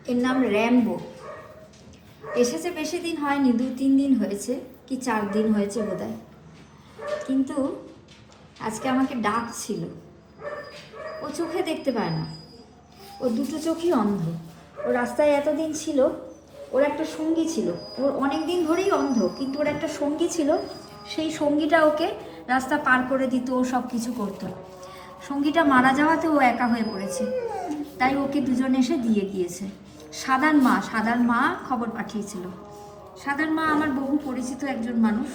এর নাম র্যাম্বো। এসেছে বেশি দিন হয়নি, 2-3 দিন হয়েছে, কি 4 দিন হয়েছে বোধহয়। কিন্তু আজকে আমাকে ডাকছিল। ও চোখে দেখতে পায় না, ও দুটো চোখই অন্ধ। ও রাস্তায় এতদিন ছিল, ওর একটা সঙ্গী ছিল। ওর অনেক দিন ধরেই অন্ধ, কিন্তু ওর একটা সঙ্গী ছিল। সেই সঙ্গীটা ওকে রাস্তা পার করে দিত, ও সব কিছু করতো। সঙ্গীটা মারা যাওয়াতে ও একা হয়ে পড়েছে, তাই ওকে দুজন এসে দিয়ে গিয়েছে। সাদার মা খবর পাঠিয়েছিল। সাদার মা আমার বহু পরিচিত একজন মানুষ,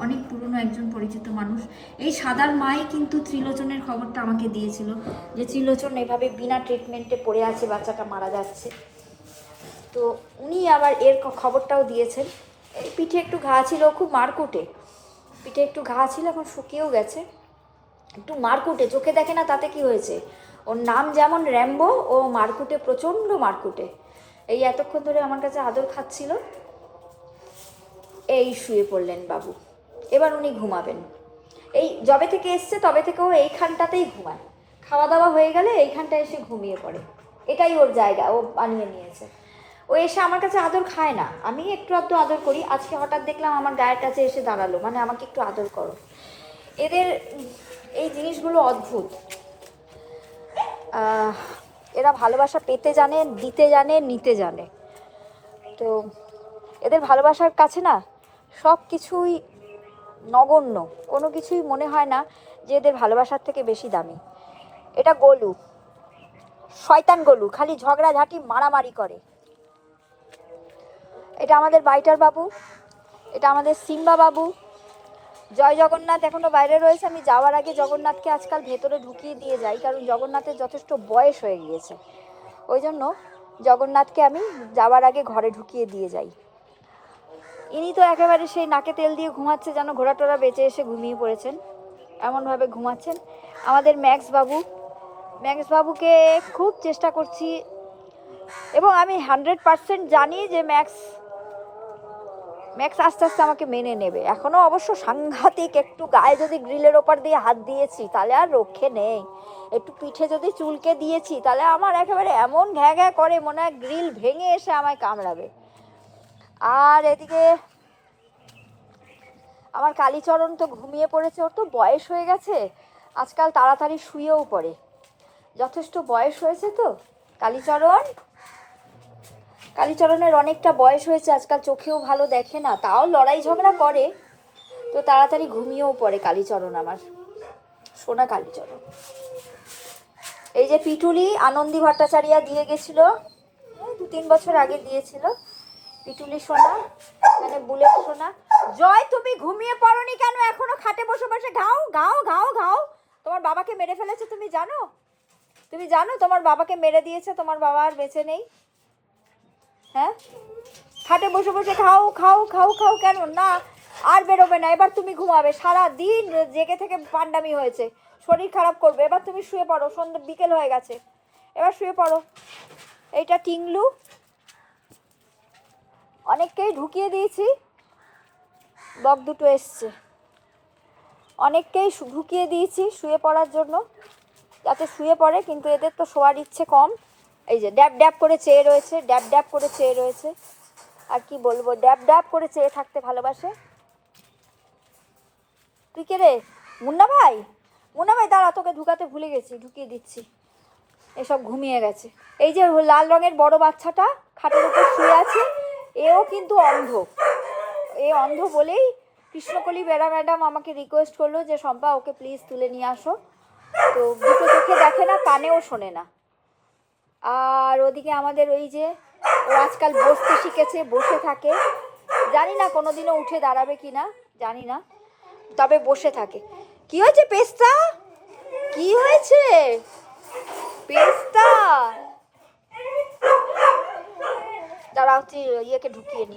অনেক পুরনো একজন পরিচিত মানুষ। এই সাদার মাই কিন্তু ত্রিলোচনের খবরটা আমাকে দিয়েছিল, যে ত্রিলোচন এভাবে বিনা ট্রিটমেন্টে পড়ে আছে, বাচ্চাটা মারা যাচ্ছে। তো উনি আবার এর খবরটাও দিয়েছেন। এই পিঠে একটু ঘা ছিল, খুব মারকুটে পিঠে একটু ঘা ছিল, এখন শুকিয়েও গেছে। একটু মারকুটে, চোখে দেখে না, তাতে কি হয়েছে? ওর নাম যেমন র্যাম্বো, ও মারকুটে, প্রচণ্ড মারকুটে। এই এতক্ষণ ধরে আমার কাছে আদর খাচ্ছিল। এই শুয়ে পড়লেন বাবু, এবার উনি ঘুমাবেন। এই যবে থেকে এসছে তবে থেকে ও এইখানটাতেই ঘুমায়। খাওয়া দাওয়া হয়ে গেলে এইখানটায় এসে ঘুমিয়ে পড়ে, এটাই ওর জায়গা, ও বানিয়ে নিয়েছে। ও এসে আমার কাছে আদর খায় না, আমি একটু আধটু আদর করি। আজকে হঠাৎ দেখলাম আমার গায়ের কাছে এসে দাঁড়ালো, মানে আমাকে একটু আদর করো। এদের এই জিনিসগুলো অদ্ভুত। এরা ভালোবাসা পেতে জানে, দিতে জানে, নিতে জানে। তো এদের ভালোবাসার কাছে না সব কিছুই নগণ্য, কোনো কিছুই মনে হয় না যে এদের ভালোবাসার থেকে বেশি দামি। এটা গোলু, শয়তান গোলু, খালি ঝগড়াঝাঁটি মারামারি করে। এটা আমাদের বাইটার বাবু, এটা আমাদের সিম্বা বাবু। জয় জগন্নাথ এখনও বাইরে রয়েছে। আমি যাওয়ার আগে জগন্নাথকে আজকাল ভেতরে ঢুকিয়ে দিয়ে যাই, কারণ জগন্নাথের যথেষ্ট বয়স হয়ে গিয়েছে। ওই জন্য জগন্নাথকে আমি যাওয়ার আগে ঘরে ঢুকিয়ে দিয়ে যাই। ইনি তো একেবারে সেই নাকে তেল দিয়ে ঘুমাচ্ছে, যেন ঘোড়া টোড়া বেঁচে এসে ঘুমিয়ে পড়েছেন, এমনভাবে ঘুমাচ্ছেন। আমাদের ম্যাক্স বাবুকে খুব চেষ্টা করছি, এবং আমি 100% জানি যে ম্যাক্স আস্তে আস্তে আমাকে মেনে নেবে। এখনও অবশ্য সাংঘাতিক, একটু গায়ে যদি গ্রিলের ওপর দিয়ে হাত দিয়েছি তাহলে আর রক্ষে নেই। একটু পিঠে যদি চুলকে দিয়েছি তাহলে আমার একেবারে এমন ঘ্যাঁ ঘ্যাঁ করে, মনে হয় গ্রিল ভেঙে এসে আমায় কামড়াবে। আর এদিকে আমার কালীচরণ তো ঘুমিয়ে পড়েছে, ওর তো বয়স হয়ে গেছে, আজকাল তাড়াতাড়ি শুয়েও পড়ে, যথেষ্ট বয়স হয়েছে তো। কালীচরণের অনেকটা বয়স হয়েছে, আজকাল চোখেও ভালো দেখে না, তাও লড়াই ঝগড়া করে, তো তাড়াতাড়ি ঘুমিয়েও পড়ে কালীচরণ, আমার সোনা কালীচরণ। এই যে পিটুলি আনন্দী ভট্টাচার্য দিয়ে গেছিল, 2-3 বছর আগে দিয়েছিল। পিটুলি সোনা, মানে বুলেট সোনা। জয়, তুমি ঘুমিয়ে পড়োনি কেন? এখনো খাটে বসে বসে ঘাও ঘাও ঘাও ঘাও। তোমার বাবাকে মেরে ফেলেছে, তুমি জানো? তোমার বাবাকে মেরে দিয়েছে, তোমার বাবা আর বেঁচে নেই। হ্যাঁ, খাটে বসে বসে খাও খাও খাও খাও কেন? না, আর বেরোবে না, এবার তুমি ঘুমাবে। সারা দিন জেগে থেকে পান্ডামি হয়েছে, শরীর খারাপ করবে। এবার তুমি শুয়ে পড়ো, সন্ধ্যে বিকেল হয়ে গেছে, এবার শুয়ে পড়ো। এইটা টিংলু, অনেককেই ঢুকিয়ে দিয়েছি, বক দুটো এসছে, অনেককেই ঢুকিয়ে দিয়েছি শুয়ে পড়ার জন্য, যাতে শুয়ে পড়ে, কিন্তু এদের তো শোয়ার ইচ্ছে কম। এই যে ড্যাব ড্যাব করে চেয়ে রয়েছে, ড্যাব ড্যাব করে চেয়ে রয়েছে। আর কি বলবো, ড্যাব ড্যাব করে চেয়ে থাকতে ভালোবাসে। তুই কে রে? মুন্না ভাই দাঁড়া, তোকে ঢুকাতে ভুলে গেছি, ঢুকিয়ে দিচ্ছি। এসব ঘুমিয়ে গেছে। এই যে লাল রঙের বড় বাচ্চাটা খাটের উপর শুয়ে আছে, এও কিন্তু অন্ধ। অন্ধ বলেই কৃষ্ণকলি বেড়া ম্যাডাম আমাকে রিকোয়েস্ট করলো যে শম্পা, ওকে প্লিজ তুলে নিয়ে আসো। তো দুটো চোখে দেখে না, কানেও শোনে না। আর ওদিকে আমাদের ওই যে, ও আজকাল বসতে শিখেছে, বসে থাকে, জানি না কোনোদিনও উঠে দাঁড়াবে কি না, জানি না, তবে বসে থাকে। কি হয়েছে পেস্তা? কি হয়েছে পেস্তা? দাঁড়াও, ইয়েকে ঢুকিয়ে নি।